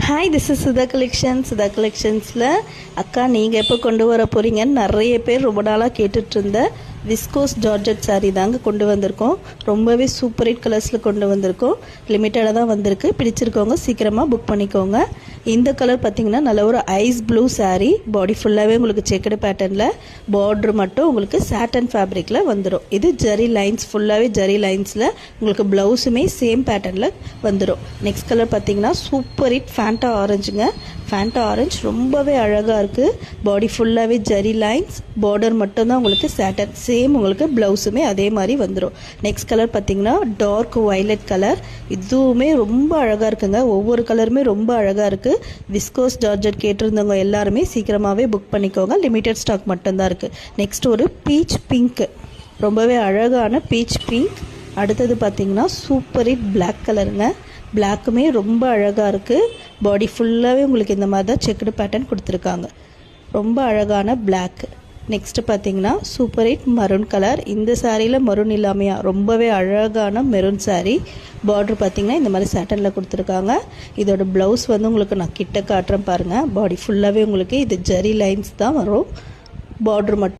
Hi, this is Sudha கலெக்ஷன்ஸில் அக்கா நீங்கள் எப்போ கொண்டு வர போகிறீங்கன்னு நிறைய பேர் ரொம்ப நாளாக கேட்டுட்டு இருந்த விஸ்கோஸ் ஜார்ஜெட் சாரீ தாங்க கொண்டு வந்திருக்கோம். ரொம்பவே சூப்பர் ஹிட் கலர்ஸில் கொண்டு வந்திருக்கோம். லிமிட்டடாக தான் வந்திருக்கு. பிடிச்சிருக்கவங்க சீக்கிரமாக புக் பண்ணிக்கோங்க. இந்த கலர் பார்த்திங்கன்னா நல்ல ஒரு ஐஸ் ப்ளூ சாரீ. பாடி ஃபுல்லாகவே உங்களுக்கு செக்குடு பேட்டர்னில், பார்ட்ரு மட்டும் உங்களுக்கு சாட்டன் ஃபேப்ரிக்கில் வந்துடும். இது ஜரி லைன்ஸ், ஃபுல்லாகவே ஜரி லைன்ஸில் உங்களுக்கு ப்ளவுஸுமே சேம் பேட்டர்னில் வந்துடும். நெக்ஸ்ட் கலர் பார்த்திங்கன்னா சூப்பர் ஹிட் ஃபேண்டா ஆரஞ்சுங்க. ஃபேண்டா ஆரஞ்சு ரொம்பவே அழகாக இருக்குது. பாடி ஃபுல்லாகவே ஜரி லைன்ஸ், பார்டர் மட்டும்தான் உங்களுக்கு சாட்டன், சேம் உங்களுக்கு ப்ளவுஸுமே அதே மாதிரி வந்துடும். நெக்ஸ்ட் கலர் பார்த்திங்கன்னா டார்க் வயலட் கலர். இதுவுமே ரொம்ப அழகாக இருக்குங்க. ஒவ்வொரு கலருமே ரொம்ப அழகாக இருக்குது. விஸ்கோஸ் ஜார்ஜெட் கேட்டிருந்தவங்க எல்லாருமே சீக்கிரமாகவே புக் பண்ணிக்கோங்க. லிமிட்டட் ஸ்டாக் மட்டும்தான் இருக்குது. நெக்ஸ்ட் ஒரு பீச் பிங்க், ரொம்பவே அழகான பீச் பிங்க். அடுத்தது பார்த்திங்கன்னா சூப்பர் ஹிட் பிளாக் கலருங்க. பிளாக்குமே ரொம்ப அழகாக இருக்குது. பாடி ஃபுல்லாகவே உங்களுக்கு இந்த மாதிரி தான் செக்குடு பேட்டர்ன் கொடுத்துருக்காங்க. ரொம்ப அழகான பிளாக். நெக்ஸ்ட்டு பார்த்தீங்கன்னா சூப்பர் ஹிட் மரூன் கலர். இந்த சாரியில் மரூன் இல்லாமையா ரொம்பவே அழகான மெரூன் சாரீ. பார்ட்ரு பார்த்தீங்கன்னா இந்த மாதிரி சாட்டனில் கொடுத்துருக்காங்க. இதோட ப்ளவுஸ் வந்து உங்களுக்கு நான் கிட்ட காட்டுறேன் பாருங்கள். பாடி ஃபுல்லாகவே உங்களுக்கு இது ஜரி லைன்ஸ் தான் வரும். பார்ட்ரு மட்டும்